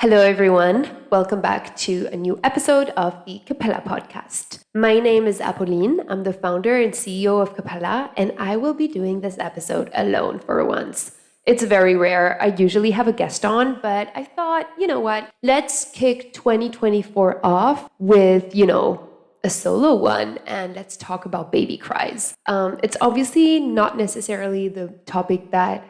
Hello, everyone. Welcome back to a new episode of the Cappella podcast. My name is Apolline. I'm the founder and CEO of Cappella, and I will be doing this episode alone for once. It's very rare. I usually have a guest on, but I thought, you know what? Let's kick 2024 off with, a solo one, and let's talk about baby cries. It's obviously not necessarily the topic that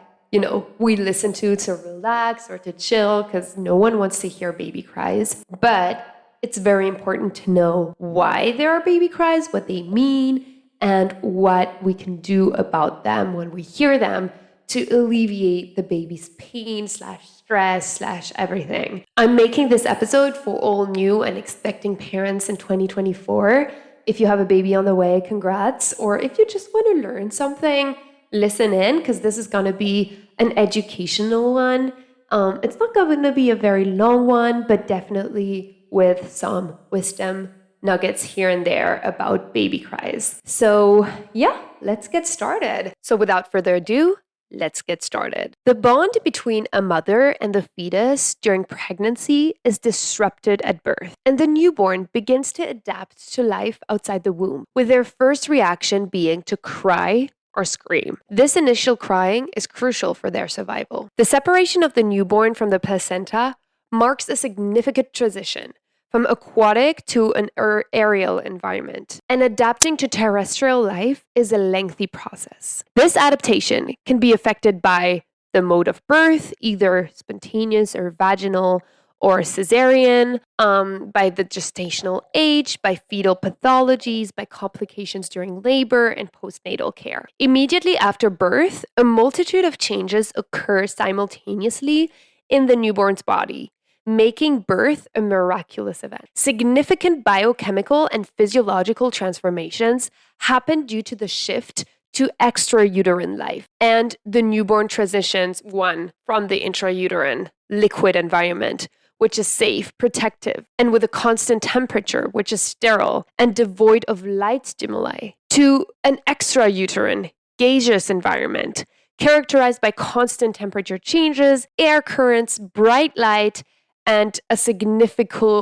we listen to relax or to chill because no one wants to hear baby cries. But it's very important to know why there are baby cries, what they mean, and what we can do about them when we hear them to alleviate the baby's pain / stress / everything. I'm making this episode for all new and expecting parents in 2024. If you have a baby on the way, congrats. Or if you just want to learn something, listen in, because this is going to be an educational one. It's not going to be a very long one, but definitely with some wisdom nuggets here and there about baby cries. So yeah, let's get started. So without further ado, let's get started. The bond between a mother and the fetus during pregnancy is disrupted at birth, and the newborn begins to adapt to life outside the womb, with their first reaction being to cry or scream. This initial crying is crucial for their survival. The separation of the newborn from the placenta marks a significant transition from aquatic to an aerial environment, and adapting to terrestrial life is a lengthy process. This adaptation can be affected by the mode of birth, either spontaneous or vaginal, or cesarean, by the gestational age, by fetal pathologies, by complications during labor, and postnatal care. Immediately after birth, a multitude of changes occur simultaneously in the newborn's body, making birth a miraculous event. Significant biochemical and physiological transformations happen due to the shift to extrauterine life, and the newborn transitions from the intrauterine liquid environment, which is safe, protective, and with a constant temperature, which is sterile and devoid of light stimuli, to an extrauterine gaseous environment, characterized by constant temperature changes, air currents, bright light, and a significant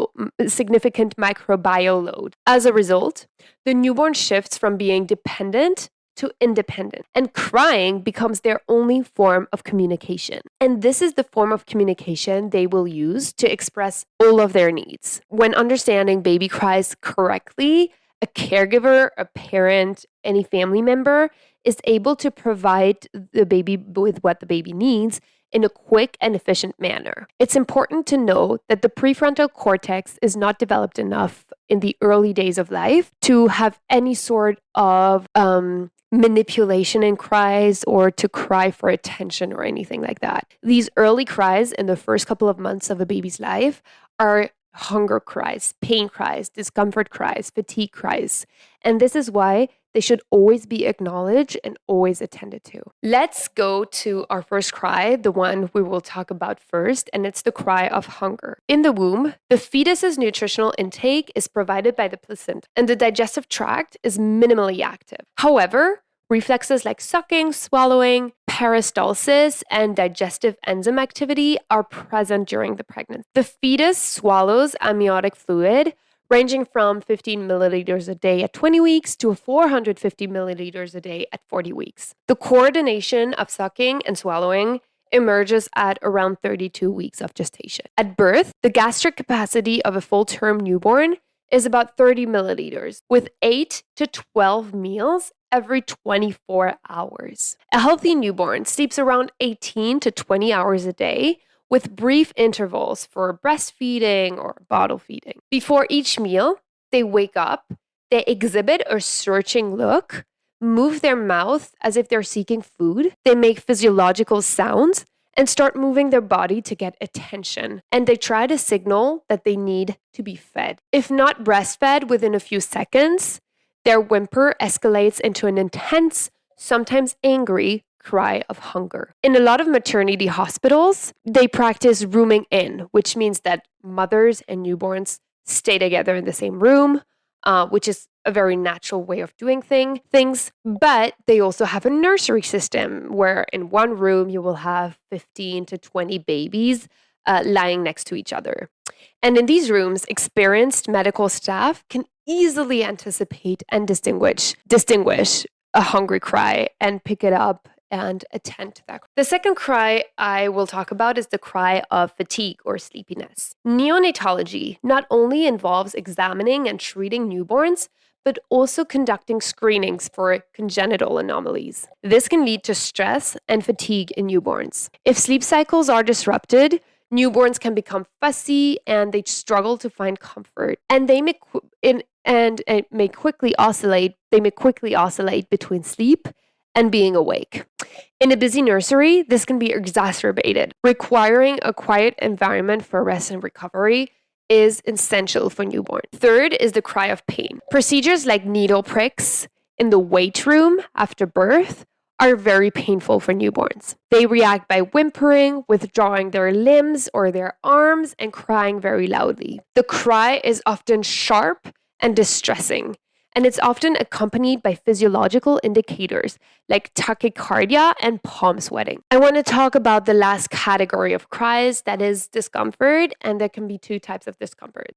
microbial load. As a result, the newborn shifts from being dependent to independent, and crying becomes their only form of communication. And this is the form of communication they will use to express all of their needs. When understanding baby cries correctly, a caregiver, a parent, any family member is able to provide the baby with what the baby needs in a quick and efficient manner. It's important to note that the prefrontal cortex is not developed enough in the early days of life to have any sort of manipulation in cries or to cry for attention or anything like that. These early cries in the first couple of months of a baby's life are hunger cries, pain cries, discomfort cries, fatigue cries. And this is why they should always be acknowledged and always attended to. Let's go to our first cry, the one we will talk about first, and it's the cry of hunger. In the womb, the fetus's nutritional intake is provided by the placenta, and the digestive tract is minimally active. However, reflexes like sucking, swallowing, peristalsis, and digestive enzyme activity are present during the pregnancy. The fetus swallows amniotic fluid ranging from 15 milliliters a day at 20 weeks to 450 milliliters a day at 40 weeks. The coordination of sucking and swallowing emerges at around 32 weeks of gestation. At birth, the gastric capacity of a full-term newborn is about 30 milliliters, with 8 to 12 meals every 24 hours. A healthy newborn sleeps around 18 to 20 hours a day, with brief intervals for breastfeeding or bottle feeding. Before each meal, they wake up, they exhibit a searching look, move their mouth as if they're seeking food, they make physiological sounds, and start moving their body to get attention. And they try to signal that they need to be fed. If not breastfed within a few seconds, their whimper escalates into an intense, sometimes angry, cry of hunger. In a lot of maternity hospitals, they practice rooming in, which means that mothers and newborns stay together in the same room, which is a very natural way of doing things. But they also have a nursery system where in one room you will have 15 to 20 babies lying next to each other. And in these rooms, experienced medical staff can easily anticipate and distinguish a hungry cry and pick it up and attend to that. The second cry I will talk about is the cry of fatigue or sleepiness. Neonatology not only involves examining and treating newborns, but also conducting screenings for congenital anomalies. This can lead to stress and fatigue in newborns. If sleep cycles are disrupted, newborns can become fussy and they struggle to find comfort, and they may quickly oscillate between sleep and being awake. In a busy nursery, this can be exacerbated. Requiring a quiet environment for rest and recovery is essential for newborn. Third is the cry of pain. Procedures like needle pricks in the weight room after birth are very painful for newborns. They react by whimpering, withdrawing their limbs or their arms, and crying very loudly. The cry is often sharp and distressing, and it's often accompanied by physiological indicators like tachycardia and palm sweating. I want to talk about the last category of cries, that is discomfort, and there can be two types of discomfort.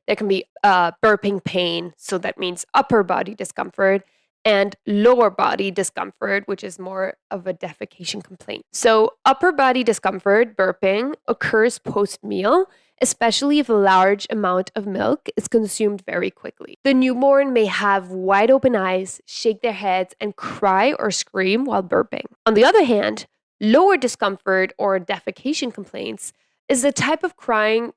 There can be burping pain, so that means upper body discomfort, and lower body discomfort, which is more of a defecation complaint. So upper body discomfort, burping, occurs post-meal, especially if a large amount of milk is consumed very quickly. The newborn may have wide open eyes, shake their heads, and cry or scream while burping. On the other hand, lower discomfort or defecation complaints is the type of crying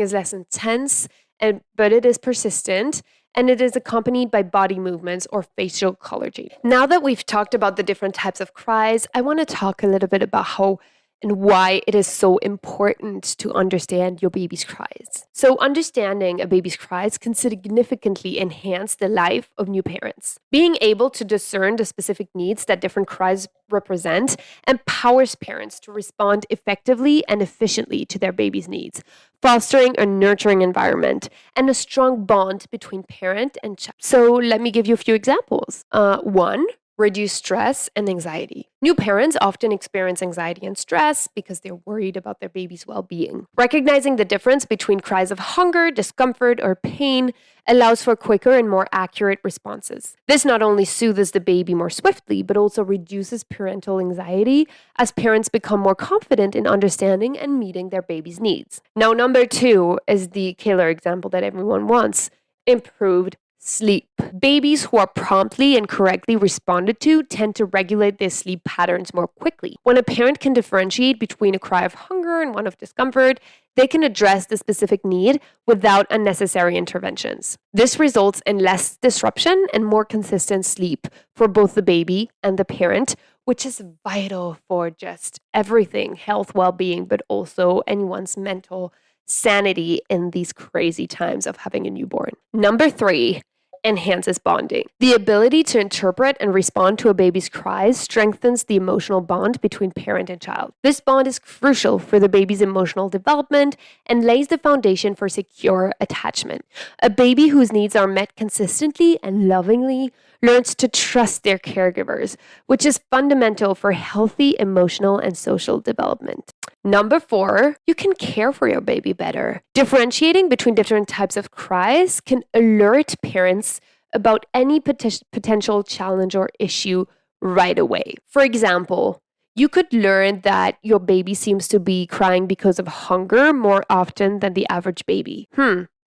is less intense, but it is persistent, and it is accompanied by body movements or facial color change. Now that we've talked about the different types of cries, I want to talk a little bit about how and why it is so important to understand your baby's cries. So understanding a baby's cries can significantly enhance the life of new parents. Being able to discern the specific needs that different cries represent empowers parents to respond effectively and efficiently to their baby's needs, fostering a nurturing environment and a strong bond between parent and child. So let me give you a few examples. One, reduce stress and anxiety. New parents often experience anxiety and stress because they're worried about their baby's well-being. Recognizing the difference between cries of hunger, discomfort, or pain allows for quicker and more accurate responses. This not only soothes the baby more swiftly, but also reduces parental anxiety as parents become more confident in understanding and meeting their baby's needs. Now, number two is the killer example that everyone wants: improved sleep. Babies who are promptly and correctly responded to tend to regulate their sleep patterns more quickly. When a parent can differentiate between a cry of hunger and one of discomfort, they can address the specific need without unnecessary interventions. This results in less disruption and more consistent sleep for both the baby and the parent, which is vital for just everything, health, well-being, but also anyone's mental sanity in these crazy times of having a newborn. Number three, enhances bonding. The ability to interpret and respond to a baby's cries strengthens the emotional bond between parent and child. This bond is crucial for the baby's emotional development and lays the foundation for secure attachment. A baby whose needs are met consistently and lovingly learns to trust their caregivers, which is fundamental for healthy emotional and social development. Number four, you can care for your baby better. Differentiating between different types of cries can alert parents about any potential challenge or issue right away. For example, you could learn that your baby seems to be crying because of hunger more often than the average baby.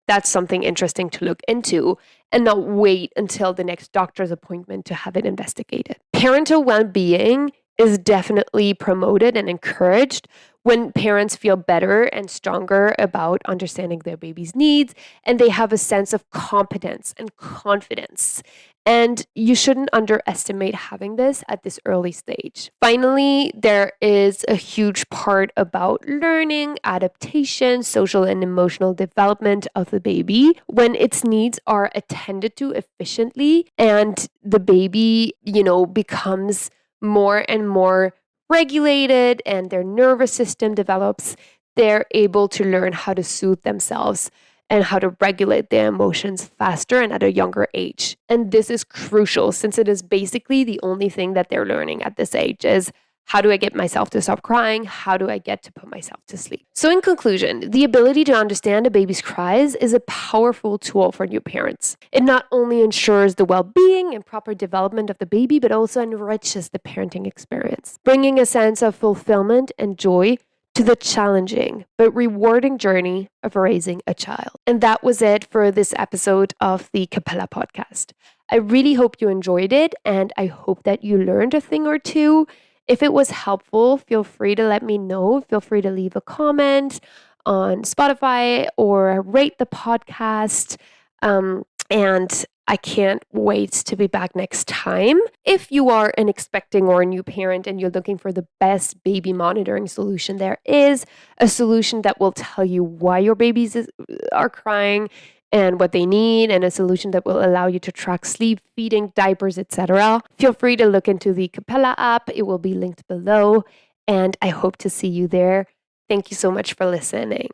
That's something interesting to look into, and not wait until the next doctor's appointment to have it investigated. Parental well-being is definitely promoted and encouraged when parents feel better and stronger about understanding their baby's needs, and they have a sense of competence and confidence. And you shouldn't underestimate having this at this early stage. Finally, there is a huge part about learning, adaptation, social and emotional development of the baby when its needs are attended to efficiently and the baby, becomes more and more regulated and their nervous system develops. They're able to learn how to soothe themselves and how to regulate their emotions faster and at a younger age. And this is crucial since it is basically the only thing that they're learning at this age is How do I get myself to stop crying? How do I get to put myself to sleep? So in conclusion, the ability to understand a baby's cries is a powerful tool for new parents. It not only ensures the well-being and proper development of the baby, but also enriches the parenting experience, bringing a sense of fulfillment and joy to the challenging but rewarding journey of raising a child. And that was it for this episode of the Cappella podcast. I really hope you enjoyed it, and I hope that you learned a thing or two. If it was helpful, feel free to let me know. Feel free to leave a comment on Spotify or rate the podcast. And I can't wait to be back next time. If you are an expecting or a new parent and you're looking for the best baby monitoring solution, there is a solution that will tell you why your babies are crying and what they need, and a solution that will allow you to track sleep, feeding, diapers, etc. Feel free to look into the Cappella app. It will be linked below, and I hope to see you there. Thank you so much for listening.